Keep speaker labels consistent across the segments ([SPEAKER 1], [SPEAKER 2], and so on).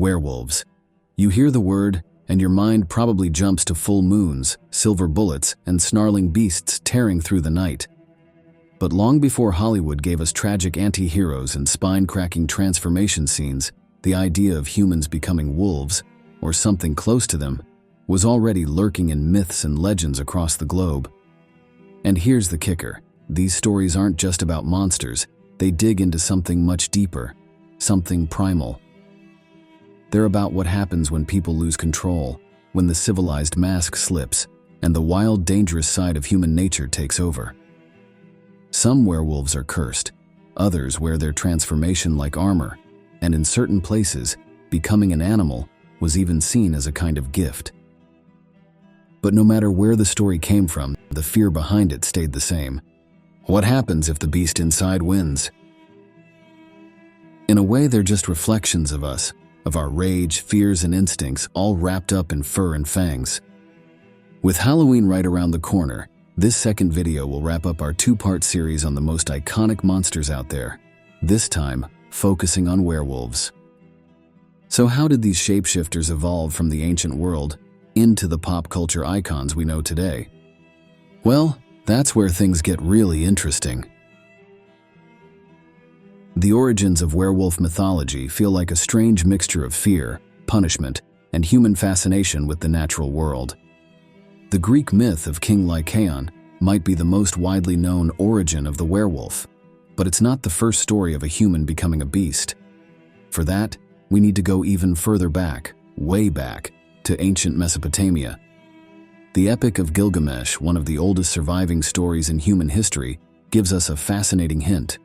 [SPEAKER 1] Werewolves. You hear the word, and your mind probably jumps to full moons, silver bullets, and snarling beasts tearing through the night. But long before Hollywood gave us tragic anti-heroes and spine-cracking transformation scenes, the idea of humans becoming wolves, or something close to them, was already lurking in myths and legends across the globe. And here's the kicker. These stories aren't just about monsters, they dig into something much deeper, something primal. They're about what happens when people lose control, when the civilized mask slips, and the wild, dangerous side of human nature takes over. Some werewolves are cursed, others wear their transformation like armor, and in certain places, becoming an animal was even seen as a kind of gift. But no matter where the story came from, the fear behind it stayed the same. What happens if the beast inside wins? In a way, they're just reflections of us, of our rage, fears, and instincts, all wrapped up in fur and fangs. With Halloween right around the corner, this second video will wrap up our two-part series on the most iconic monsters out there, this time focusing on werewolves. So how did these shapeshifters evolve from the ancient world into the pop culture icons we know today? Well, that's where things get really interesting. The origins of werewolf mythology feel like a strange mixture of fear, punishment, and human fascination with the natural world. The Greek myth of King Lycaon might be the most widely known origin of the werewolf, but it's not the first story of a human becoming a beast. For that, we need to go even further back, way back, to ancient Mesopotamia. The Epic of Gilgamesh, one of the oldest surviving stories in human history, gives us a fascinating hint.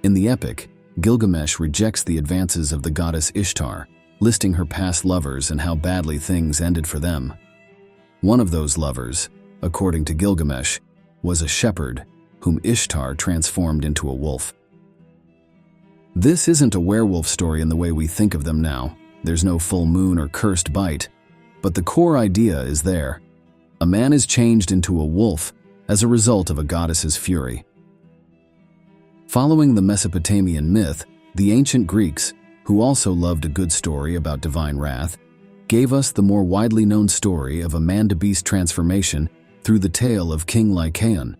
[SPEAKER 1] In the epic, Gilgamesh rejects the advances of the goddess Ishtar, listing her past lovers and how badly things ended for them. One of those lovers, according to Gilgamesh, was a shepherd whom Ishtar transformed into a wolf. This isn't a werewolf story in the way we think of them now. There's no full moon or cursed bite, but the core idea is there. A man is changed into a wolf as a result of a goddess's fury. Following the Mesopotamian myth, the ancient Greeks, who also loved a good story about divine wrath, gave us the more widely known story of a man-to-beast transformation through the tale of King Lycaon.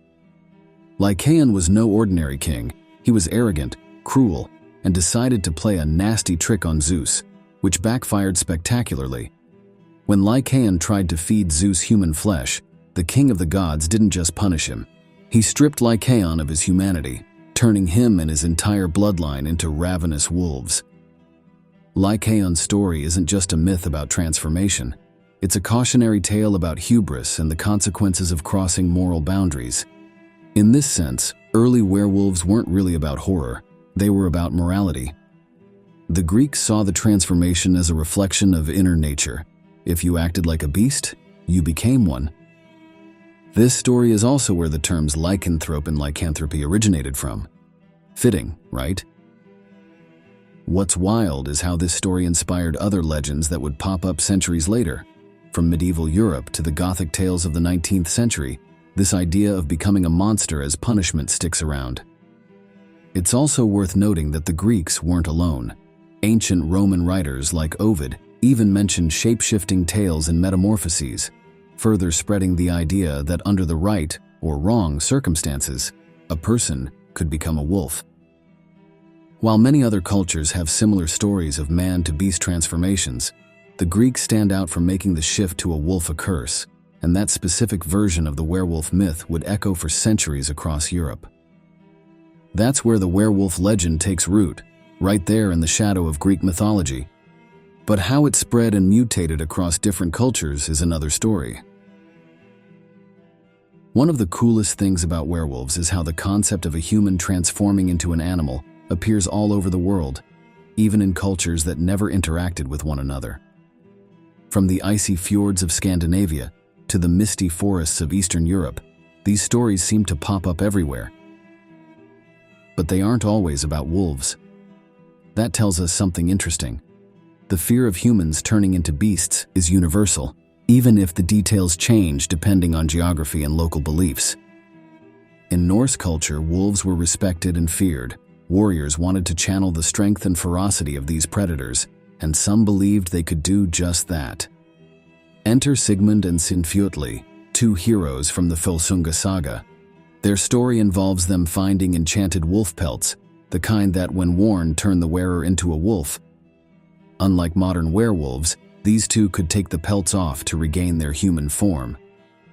[SPEAKER 1] Lycaon was no ordinary king. He was arrogant, cruel, and decided to play a nasty trick on Zeus, which backfired spectacularly. When Lycaon tried to feed Zeus human flesh, the king of the gods didn't just punish him. He stripped Lycaon of his humanity, turning him and his entire bloodline into ravenous wolves. Lycaon's story isn't just a myth about transformation. It's a cautionary tale about hubris and the consequences of crossing moral boundaries. In this sense, early werewolves weren't really about horror. They were about morality. The Greeks saw the transformation as a reflection of inner nature. If you acted like a beast, you became one. This story is also where the terms lycanthrope and lycanthropy originated from. Fitting, right? What's wild is how this story inspired other legends that would pop up centuries later. From medieval Europe to the Gothic tales of the 19th century, this idea of becoming a monster as punishment sticks around. It's also worth noting that the Greeks weren't alone. Ancient Roman writers like Ovid even mentioned shape-shifting tales and metamorphoses, further spreading the idea that under the right or wrong circumstances, a person could become a wolf. While many other cultures have similar stories of man-to-beast transformations, the Greeks stand out for making the shift to a wolf a curse, and that specific version of the werewolf myth would echo for centuries across Europe. That's where the werewolf legend takes root, right there in the shadow of Greek mythology. But how it spread and mutated across different cultures is another story. One of the coolest things about werewolves is how the concept of a human transforming into an animal appears all over the world, even in cultures that never interacted with one another. From the icy fjords of Scandinavia to the misty forests of Eastern Europe, these stories seem to pop up everywhere. But they aren't always about wolves. That tells us something interesting. The fear of humans turning into beasts is universal, even if the details change depending on geography and local beliefs. In Norse culture, wolves were respected and feared. Warriors wanted to channel the strength and ferocity of these predators, and some believed they could do just that. Enter Sigmund and Sinfjotli, two heroes from the Folsunga saga. Their story involves them finding enchanted wolf pelts, the kind that, when worn, turn the wearer into a wolf. Unlike modern werewolves, these two could take the pelts off to regain their human form.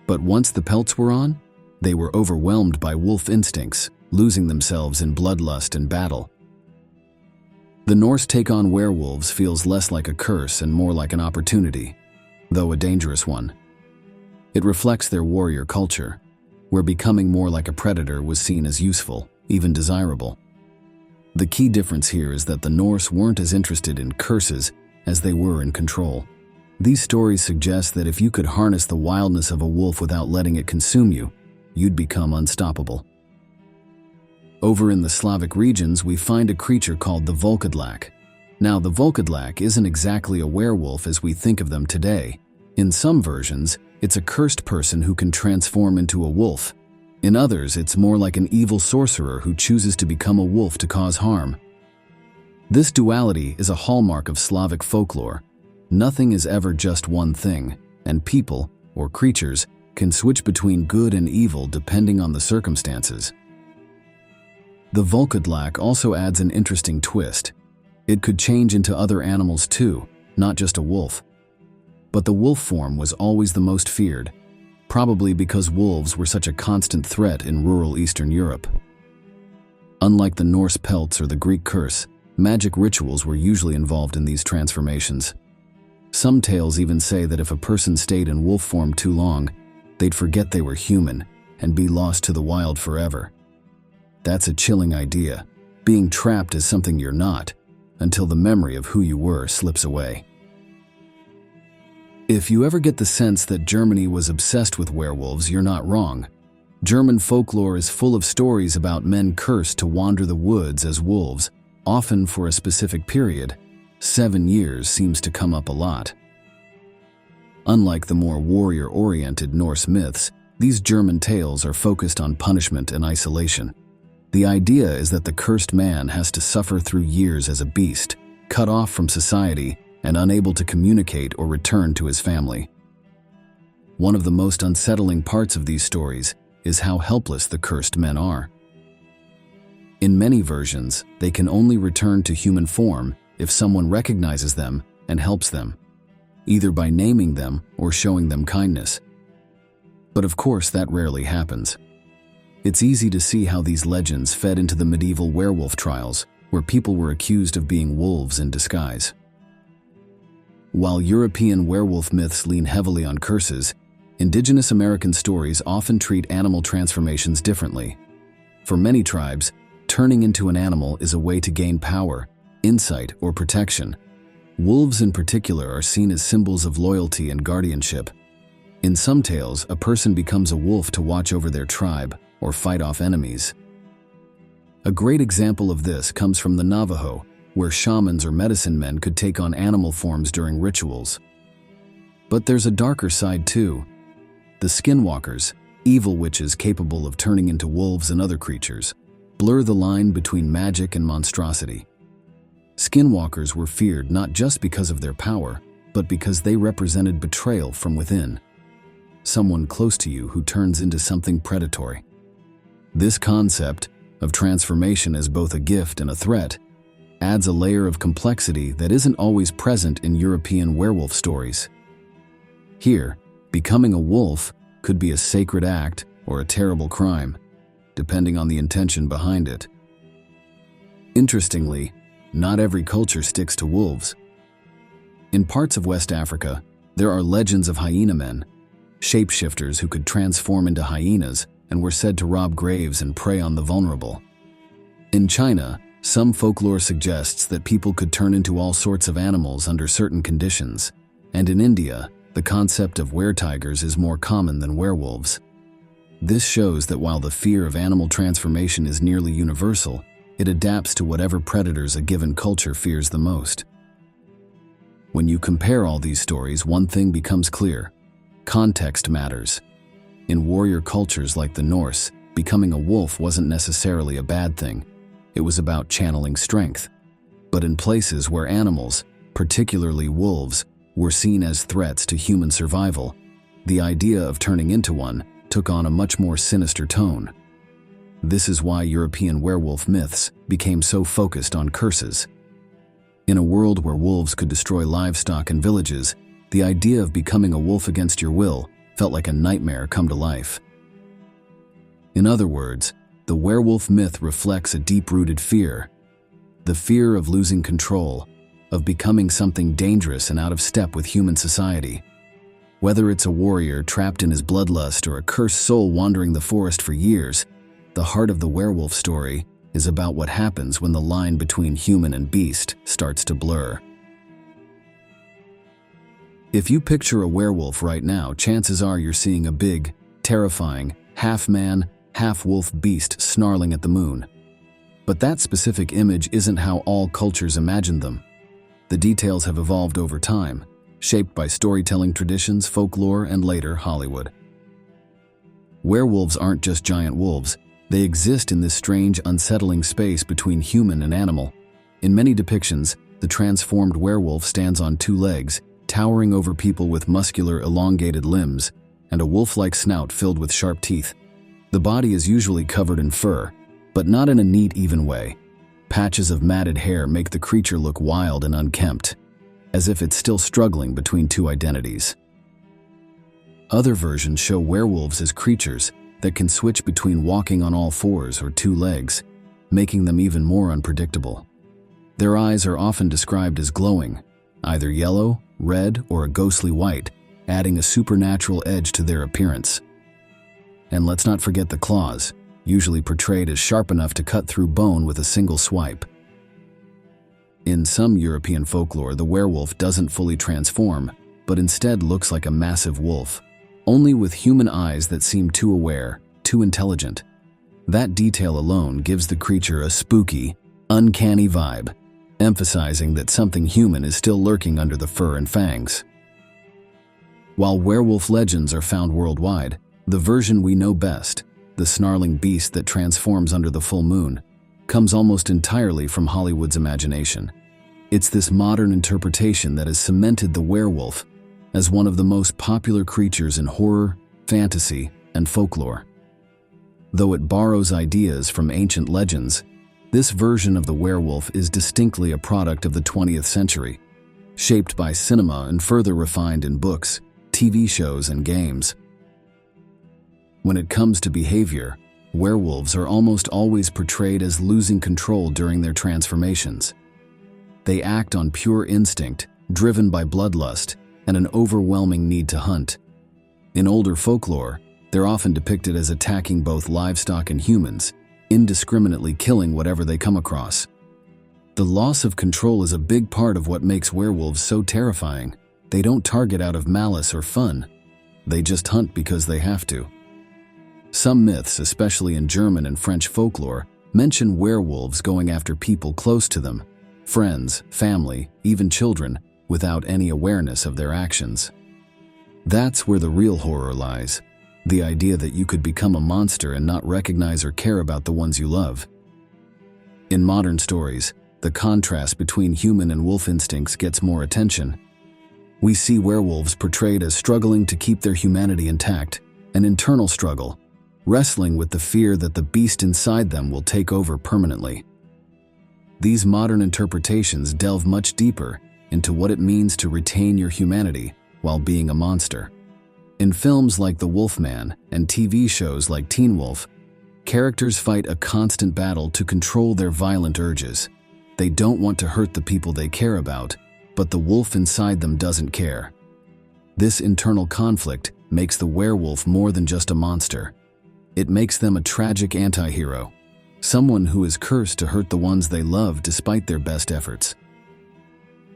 [SPEAKER 1] But once the pelts were on, they were overwhelmed by wolf instincts, losing themselves in bloodlust and battle. The Norse take on werewolves feels less like a curse and more like an opportunity, though a dangerous one. It reflects their warrior culture, where becoming more like a predator was seen as useful, even desirable. The key difference here is that the Norse weren't as interested in curses as they were in control. These stories suggest that if you could harness the wildness of a wolf without letting it consume you, you'd become unstoppable. Over in the Slavic regions, we find a creature called the Volkodlak. Now, the Volkodlak isn't exactly a werewolf as we think of them today. In some versions, it's a cursed person who can transform into a wolf. In others, it's more like an evil sorcerer who chooses to become a wolf to cause harm. This duality is a hallmark of Slavic folklore. Nothing is ever just one thing, and people, or creatures, can switch between good and evil depending on the circumstances. The Volkodlak also adds an interesting twist. It could change into other animals too, not just a wolf. But the wolf form was always the most feared, probably because wolves were such a constant threat in rural Eastern Europe. Unlike the Norse pelts or the Greek curse, magic rituals were usually involved in these transformations. Some tales even say that if a person stayed in wolf form too long, they'd forget they were human and be lost to the wild forever. That's a chilling idea, being trapped as something you're not, until the memory of who you were slips away. If you ever get the sense that Germany was obsessed with werewolves, you're not wrong. German folklore is full of stories about men cursed to wander the woods as wolves, often for a specific period. 7 years seems to come up a lot. Unlike the more warrior-oriented Norse myths, these German tales are focused on punishment and isolation. The idea is that the cursed man has to suffer through years as a beast, cut off from society, and unable to communicate or return to his family. One of the most unsettling parts of these stories is how helpless the cursed men are. In many versions, they can only return to human form if someone recognizes them and helps them, either by naming them or showing them kindness. But of course, that rarely happens. It's easy to see how these legends fed into the medieval werewolf trials, where people were accused of being wolves in disguise. While European werewolf myths lean heavily on curses, indigenous American stories often treat animal transformations differently. For many tribes, turning into an animal is a way to gain power, insight, or protection. Wolves in particular are seen as symbols of loyalty and guardianship. In some tales, a person becomes a wolf to watch over their tribe or fight off enemies. A great example of this comes from the Navajo, where shamans or medicine men could take on animal forms during rituals. But there's a darker side too. The skinwalkers, evil witches capable of turning into wolves and other creatures, blur the line between magic and monstrosity. Skinwalkers were feared not just because of their power, but because they represented betrayal from within. Someone close to you who turns into something predatory. This concept of transformation as both a gift and a threat adds a layer of complexity that isn't always present in European werewolf stories. Here, becoming a wolf could be a sacred act or a terrible crime, depending on the intention behind it. Interestingly, not every culture sticks to wolves. In parts of West Africa, there are legends of hyena men, shapeshifters who could transform into hyenas and were said to rob graves and prey on the vulnerable. In China, some folklore suggests that people could turn into all sorts of animals under certain conditions, and in India, the concept of were-tigers is more common than werewolves. This shows that while the fear of animal transformation is nearly universal, it adapts to whatever predators a given culture fears the most. When you compare all these stories, one thing becomes clear: context matters. In warrior cultures like the Norse, becoming a wolf wasn't necessarily a bad thing. It was about channeling strength. But in places where animals, particularly wolves, were seen as threats to human survival, the idea of turning into one took on a much more sinister tone. This is why European werewolf myths became so focused on curses. In a world where wolves could destroy livestock and villages, the idea of becoming a wolf against your will felt like a nightmare come to life. In other words, the werewolf myth reflects a deep-rooted fear. The fear of losing control, of becoming something dangerous and out of step with human society. Whether it's a warrior trapped in his bloodlust or a cursed soul wandering the forest for years, the heart of the werewolf story is about what happens when the line between human and beast starts to blur. If you picture a werewolf right now, chances are you're seeing a big, terrifying, half-man, half-wolf beast snarling at the moon. But that specific image isn't how all cultures imagined them. The details have evolved over time, shaped by storytelling traditions, folklore, and later Hollywood. Werewolves aren't just giant wolves. They exist in this strange, unsettling space between human and animal. In many depictions, the transformed werewolf stands on two legs, towering over people with muscular, elongated limbs, and a wolf-like snout filled with sharp teeth. The body is usually covered in fur, but not in a neat, even way. Patches of matted hair make the creature look wild and unkempt, as if it's still struggling between two identities. Other versions show werewolves as creatures that can switch between walking on all fours or two legs, making them even more unpredictable. Their eyes are often described as glowing, either yellow, red, or a ghostly white, adding a supernatural edge to their appearance. And let's not forget the claws, usually portrayed as sharp enough to cut through bone with a single swipe. In some European folklore, the werewolf doesn't fully transform, but instead looks like a massive wolf, only with human eyes that seem too aware, too intelligent. That detail alone gives the creature a spooky, uncanny vibe, emphasizing that something human is still lurking under the fur and fangs. While werewolf legends are found worldwide, the version we know best, the snarling beast that transforms under the full moon, comes almost entirely from Hollywood's imagination. It's this modern interpretation that has cemented the werewolf as one of the most popular creatures in horror, fantasy, and folklore. Though it borrows ideas from ancient legends, this version of the werewolf is distinctly a product of the 20th century, shaped by cinema and further refined in books, TV shows, and games. When it comes to behavior, werewolves are almost always portrayed as losing control during their transformations. They act on pure instinct, driven by bloodlust and an overwhelming need to hunt. In older folklore, they're often depicted as attacking both livestock and humans, indiscriminately killing whatever they come across. The loss of control is a big part of what makes werewolves so terrifying. They don't target out of malice or fun. They just hunt because they have to. Some myths, especially in German and French folklore, mention werewolves going after people close to them, friends, family, even children, without any awareness of their actions. That's where the real horror lies, the idea that you could become a monster and not recognize or care about the ones you love. In modern stories, the contrast between human and wolf instincts gets more attention. We see werewolves portrayed as struggling to keep their humanity intact, an internal struggle, wrestling with the fear that the beast inside them will take over permanently. These modern interpretations delve much deeper into what it means to retain your humanity while being a monster. In films like The Wolfman and TV shows like Teen Wolf, characters fight a constant battle to control their violent urges. They don't want to hurt the people they care about, but the wolf inside them doesn't care. This internal conflict makes the werewolf more than just a monster. It makes them a tragic anti-hero, someone who is cursed to hurt the ones they love despite their best efforts.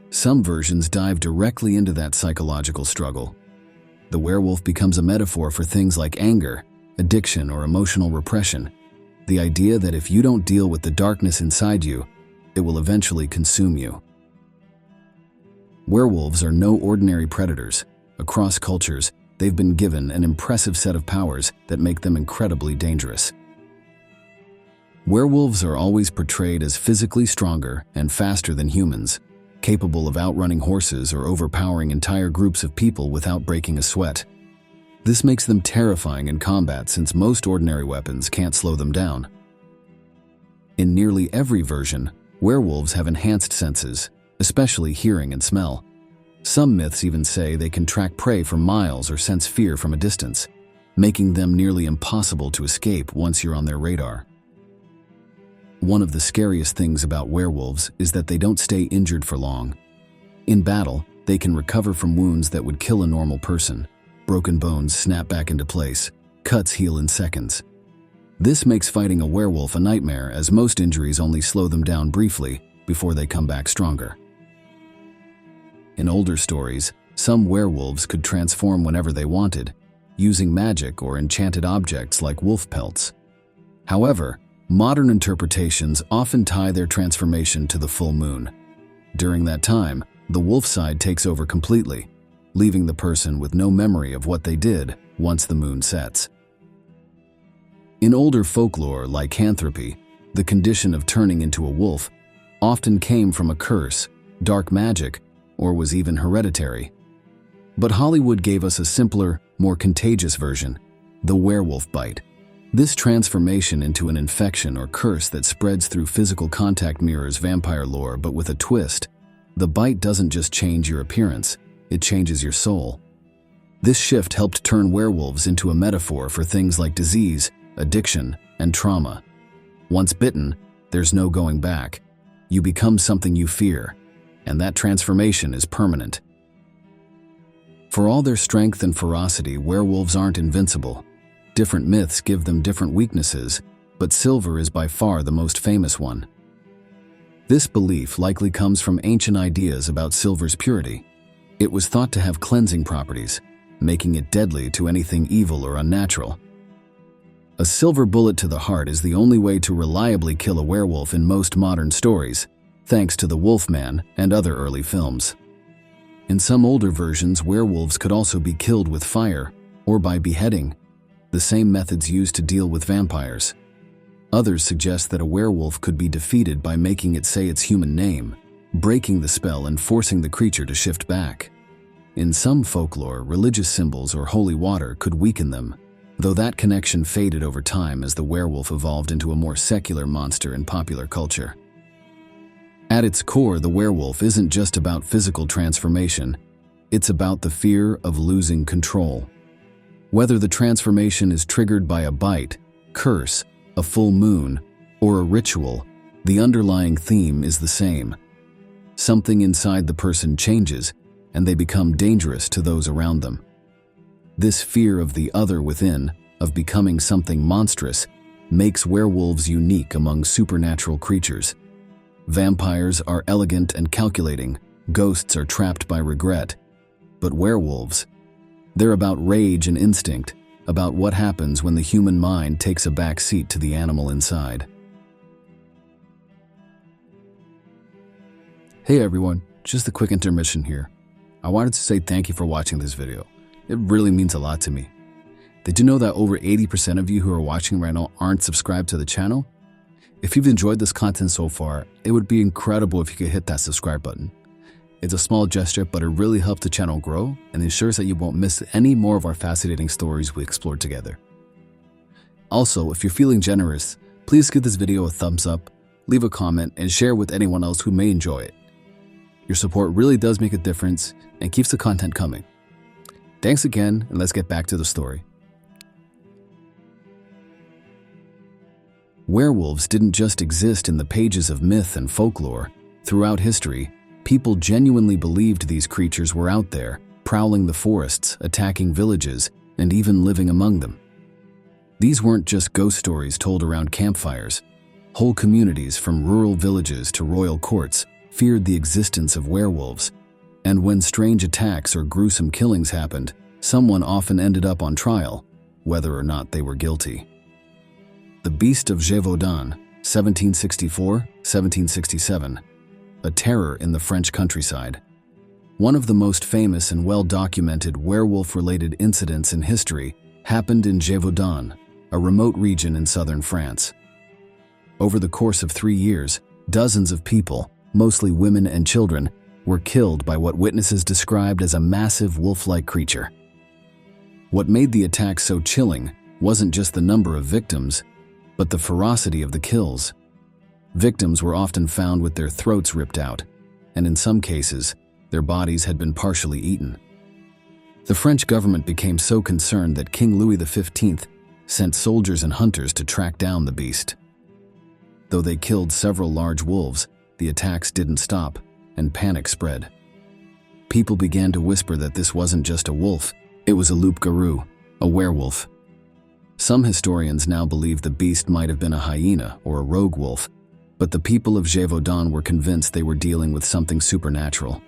[SPEAKER 1] Some versions dive directly into that psychological struggle. The werewolf becomes a metaphor for things like anger, addiction, or emotional repression. The idea that if you don't deal with the darkness inside you, it will eventually consume you. Werewolves are no ordinary predators. Across cultures, they've been given an impressive set of powers that make them incredibly dangerous. Werewolves are always portrayed as physically stronger and faster than humans, capable of outrunning horses or overpowering entire groups of people without breaking a sweat. This makes them terrifying in combat since most ordinary weapons can't slow them down. In nearly every version, werewolves have enhanced senses, especially hearing and smell. Some myths even say they can track prey for miles or sense fear from a distance, making them nearly impossible to escape once you're on their radar. One of the scariest things about werewolves is that they don't stay injured for long. In battle, they can recover from wounds that would kill a normal person. Broken bones snap back into place, cuts heal in seconds. This makes fighting a werewolf a nightmare, as most injuries only slow them down briefly before they come back stronger. In older stories, some werewolves could transform whenever they wanted, using magic or enchanted objects like wolf pelts. However, modern interpretations often tie their transformation to the full moon. During that time, the wolf side takes over completely, leaving the person with no memory of what they did once the moon sets. In older folklore like lycanthropy, the condition of turning into a wolf often came from a curse, dark magic, or was even hereditary. But Hollywood gave us a simpler, more contagious version, the werewolf bite. This transformation into an infection or curse that spreads through physical contact mirrors vampire lore, but with a twist. The bite doesn't just change your appearance, it changes your soul. This shift helped turn werewolves into a metaphor for things like disease, addiction, and trauma. Once bitten, there's no going back. You become something you fear, and that transformation is permanent. For all their strength and ferocity, werewolves aren't invincible. Different myths give them different weaknesses, but silver is by far the most famous one. This belief likely comes from ancient ideas about silver's purity. It was thought to have cleansing properties, making it deadly to anything evil or unnatural. A silver bullet to the heart is the only way to reliably kill a werewolf in most modern stories, thanks to the Wolfman and other early films. In some older versions, werewolves could also be killed with fire or by beheading, the same methods used to deal with vampires. Others suggest that a werewolf could be defeated by making it say its human name, breaking the spell and forcing the creature to shift back. In some folklore, religious symbols or holy water could weaken them, though that connection faded over time as the werewolf evolved into a more secular monster in popular culture. At its core, the werewolf isn't just about physical transformation, it's about the fear of losing control. Whether the transformation is triggered by a bite, curse, a full moon, or a ritual, the underlying theme is the same. Something inside the person changes, and they become dangerous to those around them. This fear of the other within, of becoming something monstrous, makes werewolves unique among supernatural creatures. Vampires are elegant and calculating, ghosts are trapped by regret. But werewolves, they're about rage and instinct, about what happens when the human mind takes a back seat to the animal inside. Hey everyone, just a quick intermission here. I wanted to say thank you for watching this video. It really means a lot to me. Did you know that over 80% of you who are watching right now aren't subscribed to the channel? If you've enjoyed this content so far, it would be incredible if you could hit that subscribe button. It's a small gesture, but it really helps the channel grow and ensures that you won't miss any more of our fascinating stories we explore together. Also, if you're feeling generous, please give this video a thumbs up, leave a comment, and share with anyone else who may enjoy it. Your support really does make a difference and keeps the content coming. Thanks again, and let's get back to the story. Werewolves didn't just exist in the pages of myth and folklore. Throughout history, people genuinely believed these creatures were out there, prowling the forests, attacking villages, and even living among them. These weren't just ghost stories told around campfires. Whole communities, from rural villages to royal courts, feared the existence of werewolves. And when strange attacks or gruesome killings happened, someone often ended up on trial, whether or not they were guilty. The Beast of Gévaudan, 1764-1767, a terror in the French countryside. One of the most famous and well-documented werewolf-related incidents in history happened in Gévaudan, a remote region in southern France. Over the course of 3 years, dozens of people, mostly women and children, were killed by what witnesses described as a massive wolf-like creature. What made the attack so chilling wasn't just the number of victims, but the ferocity of the kills. Victims were often found with their throats ripped out, and in some cases, their bodies had been partially eaten. The French government became so concerned that King Louis XV sent soldiers and hunters to track down the beast. Though they killed several large wolves, the attacks didn't stop, and panic spread. People began to whisper that this wasn't just a wolf, it was a loup-garou, a werewolf. Some historians now believe the beast might have been a hyena or a rogue wolf, but the people of Gévaudan were convinced they were dealing with something supernatural.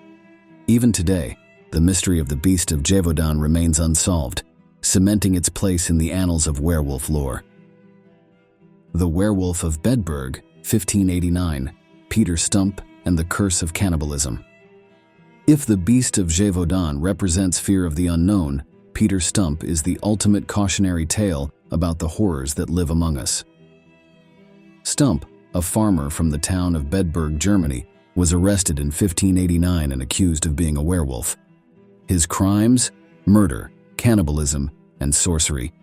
[SPEAKER 1] Even today, the mystery of the beast of Gévaudan remains unsolved, cementing its place in the annals of werewolf lore. The Werewolf of Bedburg, 1589, Peter Stump and the Curse of Cannibalism. If the beast of Gévaudan represents fear of the unknown, Peter Stump is the ultimate cautionary tale about the horrors that live among us. Stump, a farmer from the town of Bedburg, Germany, was arrested in 1589 and accused of being a werewolf. His crimes? Murder, cannibalism, and sorcery.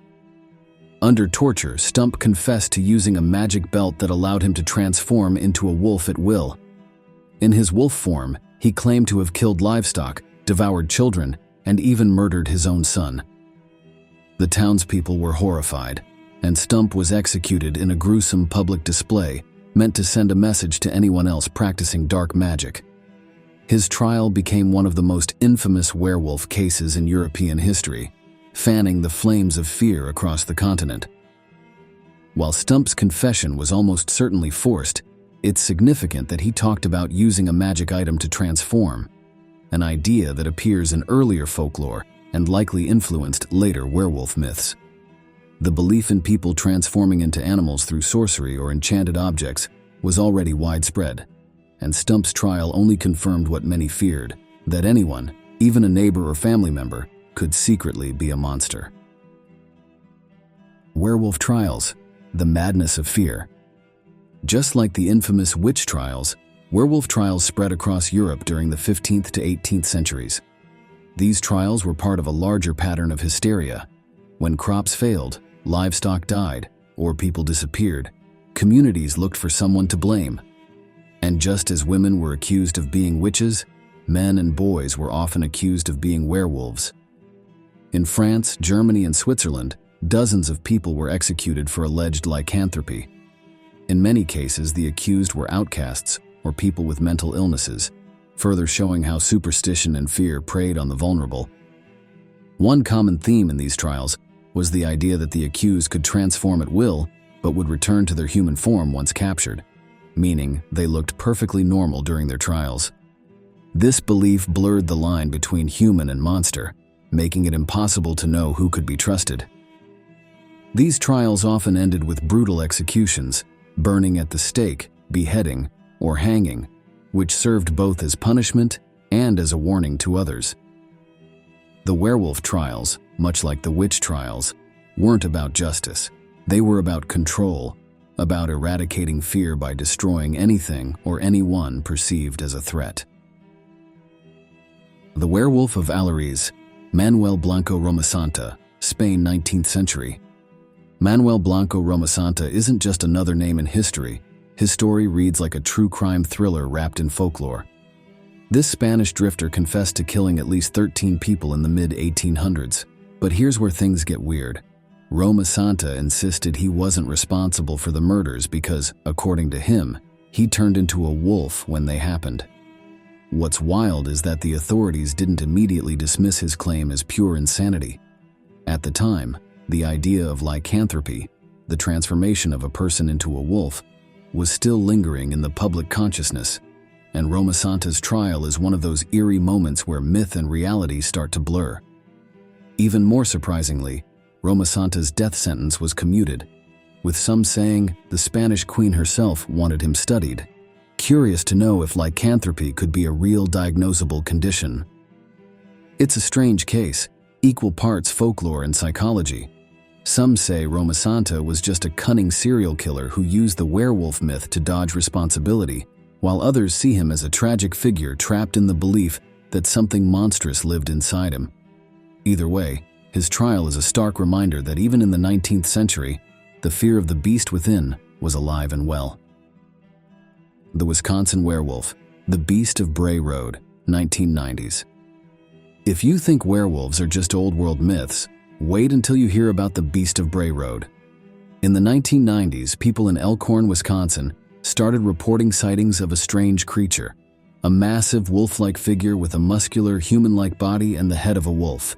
[SPEAKER 1] Under torture, Stump confessed to using a magic belt that allowed him to transform into a wolf at will. In his wolf form, he claimed to have killed livestock, devoured children, and even murdered his own son. The townspeople were horrified, and Stump was executed in a gruesome public display meant to send a message to anyone else practicing dark magic. His trial became one of the most infamous werewolf cases in European history, fanning the flames of fear across the continent. While Stump's confession was almost certainly forced, it's significant that he talked about using a magic item to transform, an idea that appears in earlier folklore and likely influenced later werewolf myths. The belief in people transforming into animals through sorcery or enchanted objects was already widespread, and Stump's trial only confirmed what many feared, that anyone, even a neighbor or family member, could secretly be a monster. Werewolf trials, the madness of fear. Just like the infamous witch trials, werewolf trials spread across Europe during the 15th to 18th centuries. These trials were part of a larger pattern of hysteria. When crops failed, livestock died, or people disappeared, communities looked for someone to blame. And just as women were accused of being witches, men and boys were often accused of being werewolves. In France, Germany, and Switzerland, dozens of people were executed for alleged lycanthropy. In many cases, the accused were outcasts or people with mental illnesses, further showing how superstition and fear preyed on the vulnerable. One common theme in these trials was the idea that the accused could transform at will, but would return to their human form once captured, meaning they looked perfectly normal during their trials. This belief blurred the line between human and monster, making it impossible to know who could be trusted. These trials often ended with brutal executions, burning at the stake, beheading, or hanging, which served both as punishment and as a warning to others. The werewolf trials, much like the witch trials, weren't about justice. They were about control, about eradicating fear by destroying anything or anyone perceived as a threat. The Werewolf of Alariz, Manuel Blanco Romasanta, Spain, 19th century. Manuel Blanco Romasanta isn't just another name in history. His story reads like a true crime thriller wrapped in folklore. This Spanish drifter confessed to killing at least 13 people in the mid-1800s. But here's where things get weird. Romasanta insisted he wasn't responsible for the murders because, according to him, he turned into a wolf when they happened. What's wild is that the authorities didn't immediately dismiss his claim as pure insanity. At the time, the idea of lycanthropy, the transformation of a person into a wolf, was still lingering in the public consciousness, and Romasanta's trial is one of those eerie moments where myth and reality start to blur. Even more surprisingly, Romasanta's death sentence was commuted, with some saying the Spanish queen herself wanted him studied, curious to know if lycanthropy could be a real diagnosable condition. It's a strange case, equal parts folklore and psychology. Some say Romasanta was just a cunning serial killer who used the werewolf myth to dodge responsibility, while others see him as a tragic figure trapped in the belief that something monstrous lived inside him. Either way, his trial is a stark reminder that even in the 19th century, the fear of the beast within was alive and well. The Wisconsin Werewolf, The Beast of Bray Road, 1990s. If you think werewolves are just old-world myths, wait until you hear about the Beast of Bray Road. In the 1990s, people in Elkhorn, Wisconsin, started reporting sightings of a strange creature, a massive wolf-like figure with a muscular, human-like body and the head of a wolf.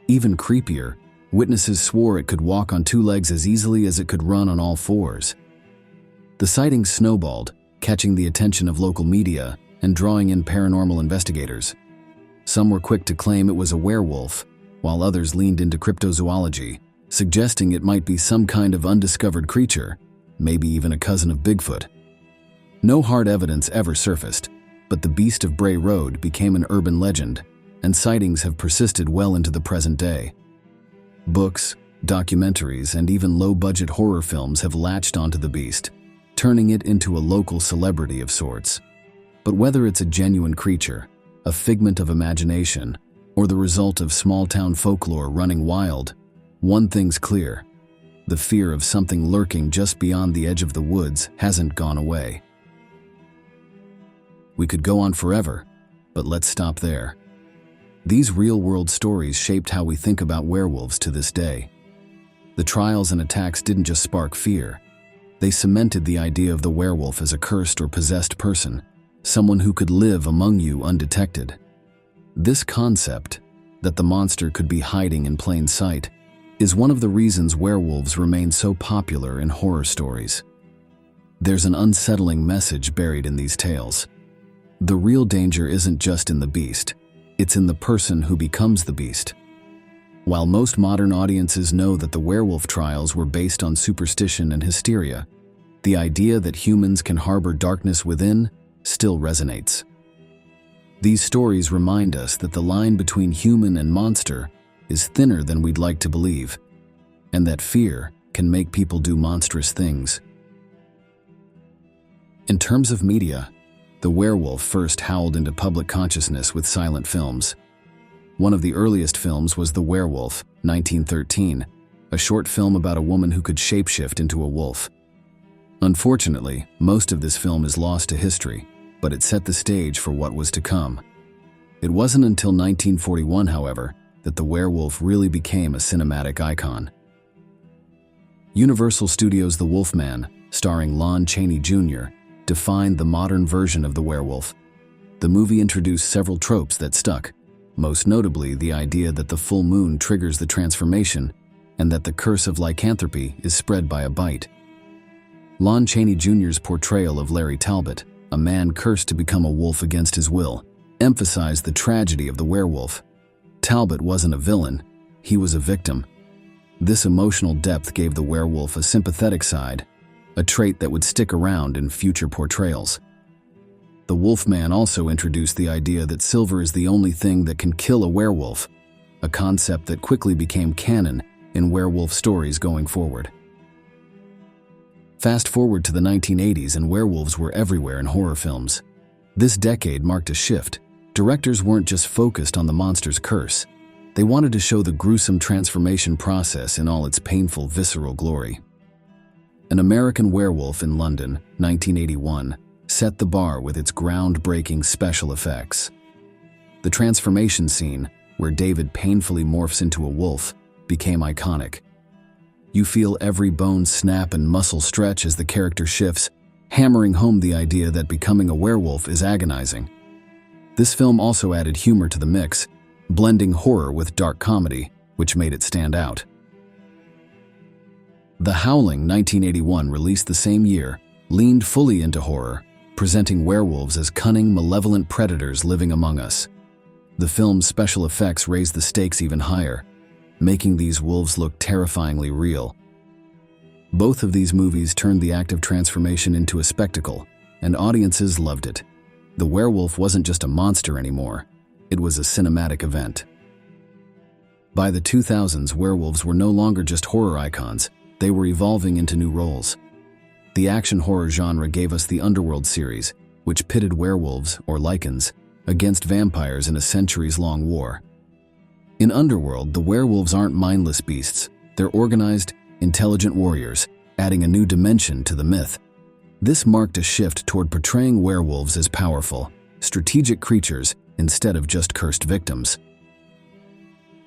[SPEAKER 1] Even creepier, witnesses swore it could walk on two legs as easily as it could run on all fours. The sightings snowballed, catching the attention of local media and drawing in paranormal investigators. Some were quick to claim it was a werewolf, while others leaned into cryptozoology, suggesting it might be some kind of undiscovered creature, maybe even a cousin of Bigfoot. No hard evidence ever surfaced, but the Beast of Bray Road became an urban legend, and sightings have persisted well into the present day. Books, documentaries, and even low-budget horror films have latched onto the beast, turning it into a local celebrity of sorts. But whether it's a genuine creature, a figment of imagination, or the result of small-town folklore running wild, one thing's clear: the fear of something lurking just beyond the edge of the woods hasn't gone away. We could go on forever, but let's stop there. These real-world stories shaped how we think about werewolves to this day. The trials and attacks didn't just spark fear. They cemented the idea of the werewolf as a cursed or possessed person, someone who could live among you undetected. This concept, that the monster could be hiding in plain sight, is one of the reasons werewolves remain so popular in horror stories. There's an unsettling message buried in these tales. The real danger isn't just in the beast, it's in the person who becomes the beast. While most modern audiences know that the werewolf trials were based on superstition and hysteria, the idea that humans can harbor darkness within still resonates. These stories remind us that the line between human and monster is thinner than we'd like to believe, and that fear can make people do monstrous things. In terms of media, the werewolf first howled into public consciousness with silent films. One of the earliest films was The Werewolf, 1913, a short film about a woman who could shapeshift into a wolf. Unfortunately, most of this film is lost to history, but it set the stage for what was to come. It wasn't until 1941, however, that the werewolf really became a cinematic icon. Universal Studios' The Wolfman, starring Lon Chaney Jr., defined the modern version of the werewolf. The movie introduced several tropes that stuck, most notably the idea that the full moon triggers the transformation and that the curse of lycanthropy is spread by a bite. Lon Chaney Jr.'s portrayal of Larry Talbot, a man cursed to become a wolf against his will, emphasized the tragedy of the werewolf. Talbot wasn't a villain, he was a victim. This emotional depth gave the werewolf a sympathetic side, a trait that would stick around in future portrayals. The Wolfman also introduced the idea that silver is the only thing that can kill a werewolf, a concept that quickly became canon in werewolf stories going forward. Fast forward to the 1980s and werewolves were everywhere in horror films. This decade marked a shift. Directors weren't just focused on the monster's curse. They wanted to show the gruesome transformation process in all its painful, visceral glory. An American Werewolf in London, 1981, set the bar with its groundbreaking special effects. The transformation scene, where David painfully morphs into a wolf, became iconic. You feel every bone snap and muscle stretch as the character shifts, hammering home the idea that becoming a werewolf is agonizing. This film also added humor to the mix, blending horror with dark comedy, which made it stand out. The Howling, 1981, released the same year, leaned fully into horror, presenting werewolves as cunning, malevolent predators living among us. The film's special effects raised the stakes even higher, making these wolves look terrifyingly real. Both of these movies turned the act of transformation into a spectacle, and audiences loved it. The werewolf wasn't just a monster anymore, it was a cinematic event. By the 2000s, werewolves were no longer just horror icons, they were evolving into new roles. The action horror genre gave us the Underworld series, which pitted werewolves, or lycans, against vampires in a centuries-long war. In Underworld, the werewolves aren't mindless beasts. They're organized, intelligent warriors, adding a new dimension to the myth. This marked a shift toward portraying werewolves as powerful, strategic creatures instead of just cursed victims.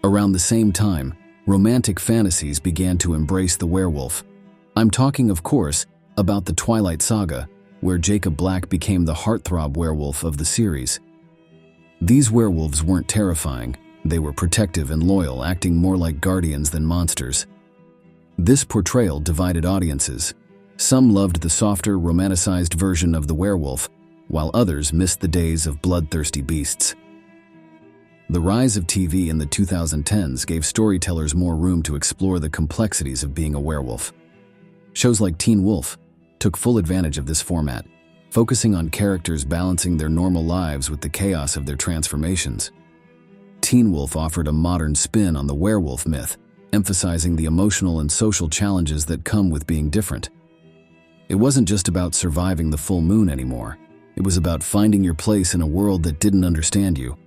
[SPEAKER 1] Around the same time, romantic fantasies began to embrace the werewolf. I'm talking, of course, about the Twilight Saga, where Jacob Black became the heartthrob werewolf of the series. These werewolves weren't terrifying. They were protective and loyal, acting more like guardians than monsters. This portrayal divided audiences. Some loved the softer, romanticized version of the werewolf, while others missed the days of bloodthirsty beasts. The rise of TV in the 2010s gave storytellers more room to explore the complexities of being a werewolf. Shows like Teen Wolf took full advantage of this format, focusing on characters balancing their normal lives with the chaos of their transformations. Teen Wolf offered a modern spin on the werewolf myth, emphasizing the emotional and social challenges that come with being different. It wasn't just about surviving the full moon anymore. It was about finding your place in a world that didn't understand you.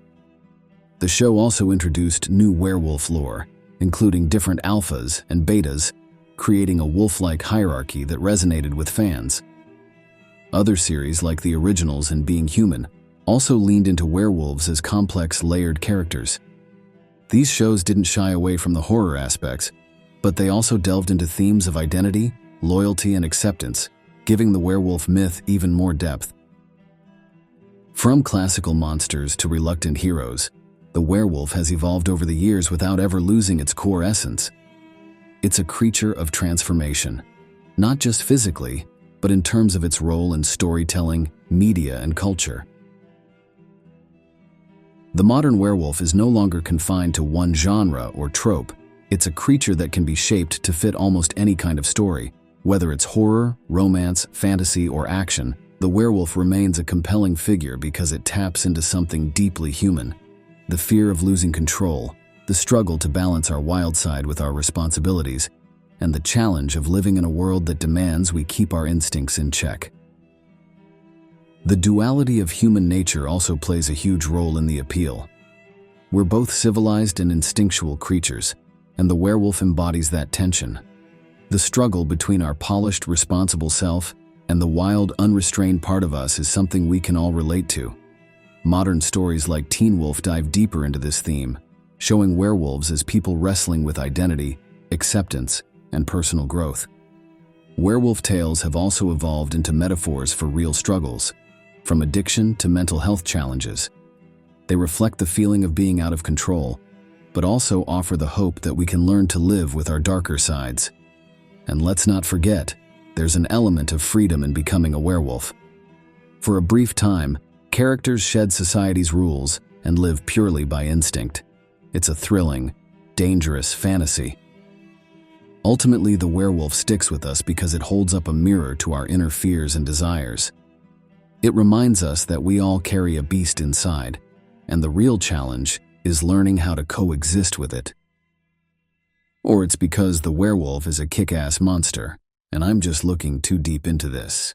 [SPEAKER 1] The show also introduced new werewolf lore, including different alphas and betas, creating a wolf-like hierarchy that resonated with fans. Other series like the originals and Being Human also leaned into werewolves as complex, layered characters. These shows didn't shy away from the horror aspects, but they also delved into themes of identity, loyalty, and acceptance, giving the werewolf myth even more depth. From classical monsters to reluctant heroes, the werewolf has evolved over the years without ever losing its core essence. It's a creature of transformation, not just physically, but in terms of its role in storytelling, media, and culture. The modern werewolf is no longer confined to one genre or trope. It's a creature that can be shaped to fit almost any kind of story. Whether it's horror, romance, fantasy, or action, the werewolf remains a compelling figure because it taps into something deeply human. The fear of losing control, the struggle to balance our wild side with our responsibilities, and the challenge of living in a world that demands we keep our instincts in check. The duality of human nature also plays a huge role in the appeal. We're both civilized and instinctual creatures, and the werewolf embodies that tension. The struggle between our polished, responsible self and the wild, unrestrained part of us is something we can all relate to. Modern stories like Teen Wolf dive deeper into this theme, showing werewolves as people wrestling with identity, acceptance, and personal growth. Werewolf tales have also evolved into metaphors for real struggles, from addiction to mental health challenges. They reflect the feeling of being out of control, but also offer the hope that we can learn to live with our darker sides. And let's not forget, there's an element of freedom in becoming a werewolf. For a brief time, characters shed society's rules and live purely by instinct. It's a thrilling, dangerous fantasy. Ultimately, the werewolf sticks with us because it holds up a mirror to our inner fears and desires. It reminds us that we all carry a beast inside, and the real challenge is learning how to coexist with it. Or it's because the werewolf is a kick-ass monster, and I'm just looking too deep into this.